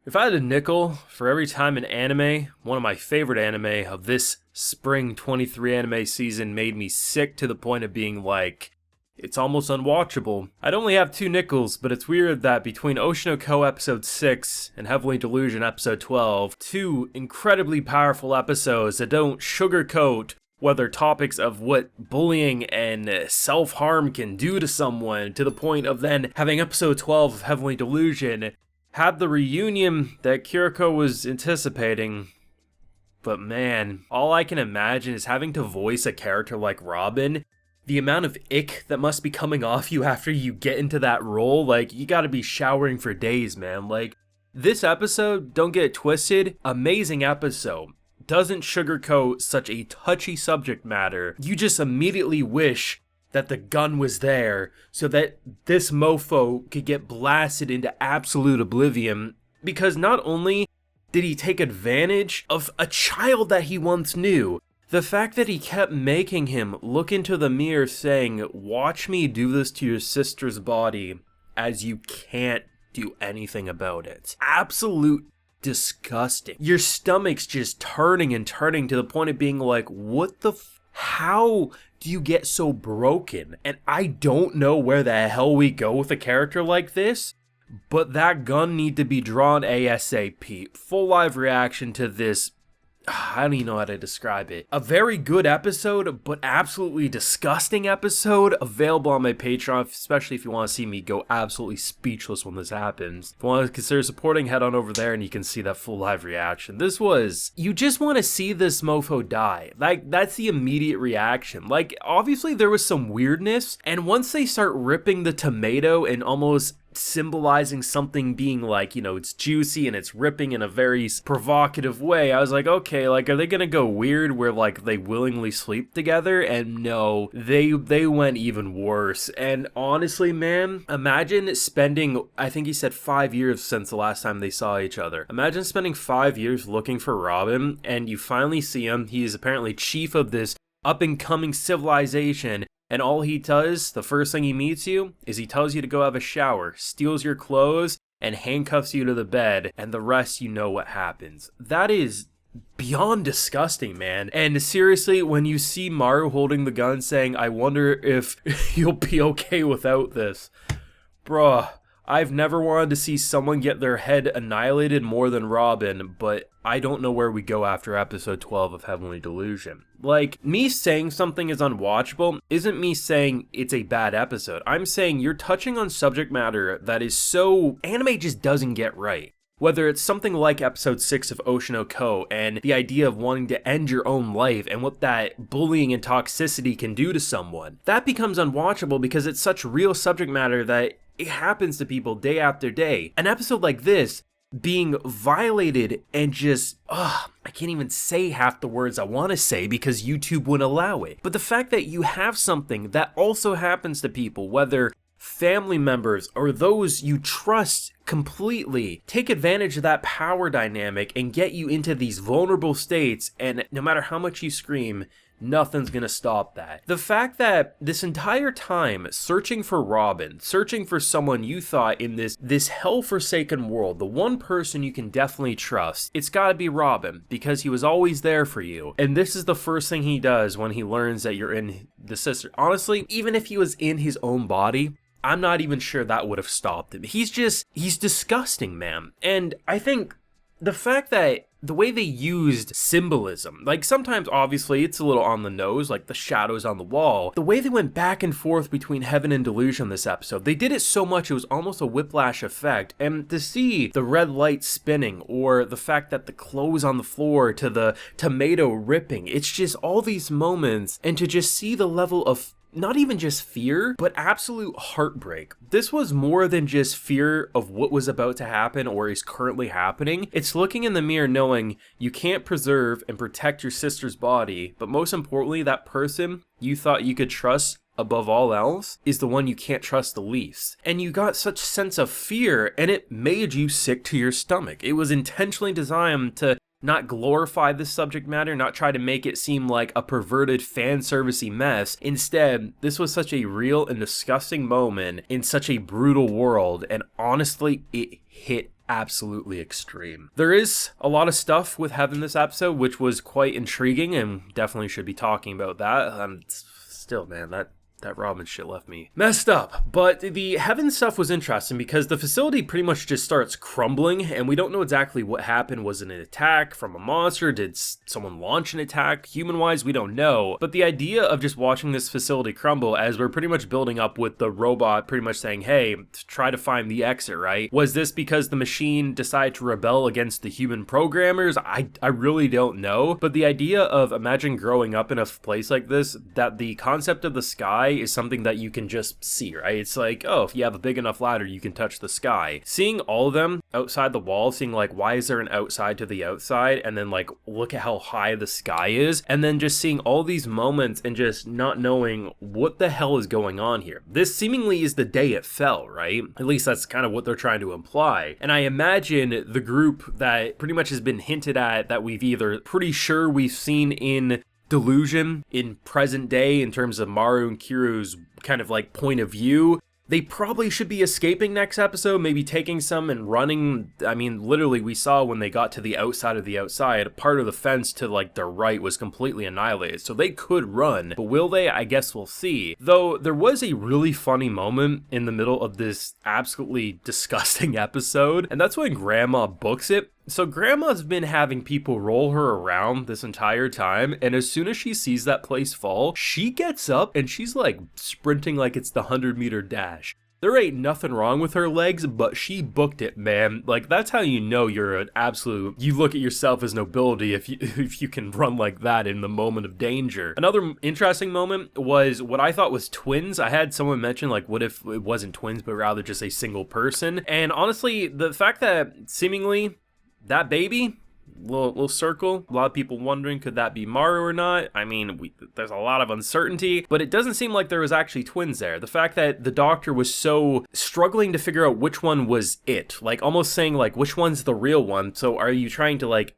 If I had a nickel for every time an anime, one of my favorite anime of this spring 23 anime season made me sick to the point of being like, it's almost unwatchable. I'd only have 2 nickels, but it's weird that between Oshinoko episode 6 and Heavenly Delusion episode 12, 2 incredibly powerful episodes that don't sugarcoat whether topics of what bullying and self-harm can do to someone, to the point of then having episode 12 of Heavenly Delusion had the reunion that Kiriko was anticipating. But man, all I can imagine is having to voice a character like Robin. The amount of ick that must be coming off you after you get into that role, like, you gotta be showering for days, man. Like, this episode, don't get it twisted, amazing episode. Doesn't sugarcoat such a touchy subject matter. You just immediately wish that the gun was there so that this mofo could get blasted into absolute oblivion, because not only did he take advantage of a child that he once knew, the fact that he kept making him look into the mirror saying, watch me do this to your sister's body as you can't do anything about it. Absolute disgusting. Your stomach's just turning and turning to the point of being like, what the how do you get so broken? And I don't know where the hell we go with a character like this, but that gun need to be drawn ASAP. Full live reaction to this. I don't even know how to describe it. A very good episode, but absolutely disgusting episode, available on my Patreon, especially if you want to see me go absolutely speechless when this happens. If you want to consider supporting, head on over there and you can see that full live reaction. This was, you just want to see this mofo die. Like, that's the immediate reaction. Like, obviously there was some weirdness, and once they start ripping the tomato and almost symbolizing something being like, you know, it's juicy and it's ripping in a very provocative way, I was like, okay, like, are they gonna go weird where like they willingly sleep together? And no, they went even worse. And honestly, man, imagine spending, I think he said 5 years since the last time they saw each other. Imagine spending 5 years looking for Robin and you finally see him. He is apparently chief of this up and coming civilization. And all he does, the first thing he meets you, is he tells you to go have a shower, steals your clothes, and handcuffs you to the bed, and the rest you know what happens. That is beyond disgusting, man. And seriously, when you see Maru holding the gun saying, I wonder if you'll be okay without this. Bruh, I've never wanted to see someone get their head annihilated more than Robin, but I don't know where we go after episode 12 of Heavenly Delusion. Like, me saying something is unwatchable isn't me saying it's a bad episode. I'm saying you're touching on subject matter that is so, anime just doesn't get right. Whether it's something like episode 6 of Oshinoko and the idea of wanting to end your own life and what that bullying and toxicity can do to someone, that becomes unwatchable because it's such real subject matter that it happens to people day after day. An episode like this being violated and just, I can't even say half the words I want to say because YouTube wouldn't allow it. But the fact that you have something that also happens to people, whether family members or those you trust completely, take advantage of that power dynamic and get you into these vulnerable states, and no matter how much you scream, nothing's gonna stop that. The fact that this entire time, searching for Robin, searching for someone you thought in this hell-forsaken world, the one person you can definitely trust, it's gotta be Robin, because he was always there for you. And this is the first thing he does when he learns that you're in the sister. Honestly, even if he was in his own body, I'm not even sure that would have stopped him. He's disgusting, man. And I think the fact that the way they used symbolism, like sometimes obviously it's a little on the nose, like the shadows on the wall, the way they went back and forth between heaven and delusion this episode, they did it so much it was almost a whiplash effect. And to see the red light spinning, or the fact that the clothes on the floor to the tomato ripping, it's just all these moments, and to just see the level of not even just fear, but absolute heartbreak. This was more than just fear of what was about to happen or is currently happening. It's looking in the mirror knowing you can't preserve and protect your sister's body, but most importantly, that person you thought you could trust above all else is the one you can't trust the least. And you got such sense of fear, and it made you sick to your stomach. It was intentionally designed to not glorify this subject matter, not try to make it seem like a perverted fan servicey mess. Instead, this was such a real and disgusting moment in such a brutal world, and honestly, it hit absolutely extreme. There is a lot of stuff with Heaven this episode, which was quite intriguing, and definitely should be talking about that. Still, man, that Robin shit left me messed up. But the Heaven stuff was interesting because the facility pretty much just starts crumbling, and we don't know exactly what happened. Was it an attack from a monster? Did someone launch an attack? Human-wise, we don't know. But the idea of just watching this facility crumble as we're pretty much building up with the robot pretty much saying, hey, try to find the exit, right? Was this because the machine decided to rebel against the human programmers? I really don't know. But the idea of imagine growing up in a place like this, that the concept of the sky is something that you can just see, right? It's like, oh, if you have a big enough ladder, you can touch the sky. Seeing all of them outside the wall, seeing like, why is there an outside to the outside? And then like, look at how high the sky is. And then just seeing all these moments and just not knowing what the hell is going on here. This seemingly is the day it fell, right? At least that's kind of what they're trying to imply. And I imagine the group that pretty much has been hinted at that we've either pretty sure we've seen in Delusion in present day in terms of Maru and Kiru's kind of like point of view, they probably should be escaping next episode, maybe taking some and running. I mean, literally we saw when they got to the outside, part of the fence to like their right was completely annihilated, so they could run, but will they? I guess we'll see. Though there was a really funny moment in the middle of this absolutely disgusting episode, and that's when Grandma books it. So Grandma's been having people roll her around this entire time, and as soon as she sees that place fall, she gets up and she's like sprinting like it's the 100-meter dash. There ain't nothing wrong with her legs, but she booked it, man. Like, that's how you know you're an absolute, you look at yourself as nobility if you can run like that in the moment of danger. Another interesting moment was what I thought was twins. I had someone mention, like, what if it wasn't twins, but rather just a single person? And honestly, the fact that seemingly that baby, little circle, a lot of people wondering, could that be Maru or not? I mean, there's a lot of uncertainty, but it doesn't seem like there was actually twins there. The fact that the doctor was so struggling to figure out which one was it, like almost saying like, which one's the real one? So are you trying to like,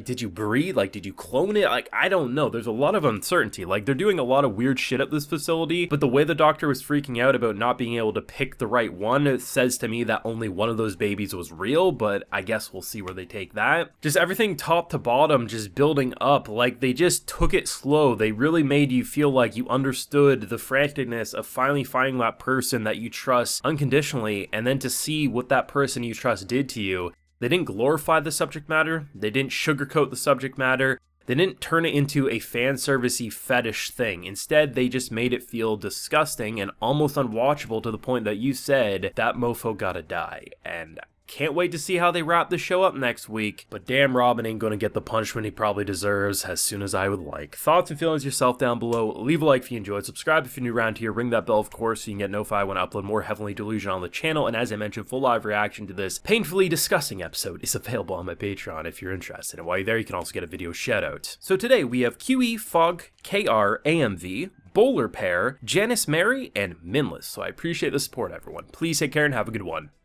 did you breed? Like, did you clone it? Like, I don't know. There's a lot of uncertainty. Like, they're doing a lot of weird shit at this facility, but the way the doctor was freaking out about not being able to pick the right one, it says to me that only one of those babies was real, but I guess we'll see where they take that. Just everything top to bottom, just building up. Like, they just took it slow. They really made you feel like you understood the franticness of finally finding that person that you trust unconditionally, and then to see what that person you trust did to you. They didn't glorify the subject matter, they didn't sugarcoat the subject matter, they didn't turn it into a fan servicey fetish thing. Instead, they just made it feel disgusting and almost unwatchable to the point that you said, that mofo gotta die. And can't wait to see how they wrap the show up next week, but damn, Robin ain't gonna get the punishment he probably deserves as soon as I would like. Thoughts and feelings yourself down below. Leave a like if you enjoyed, subscribe if you're new around here, ring that bell of course so you can get notified when I upload more Heavenly Delusion on the channel, and as I mentioned, full live reaction to this painfully disgusting episode is available on my Patreon if you're interested, and while you're there you can also get a video shout out. So today we have QE, Fog, KR, AMV, Bowler Pair, Janice Mary, and Minless, so I appreciate the support everyone. Please take care and have a good one.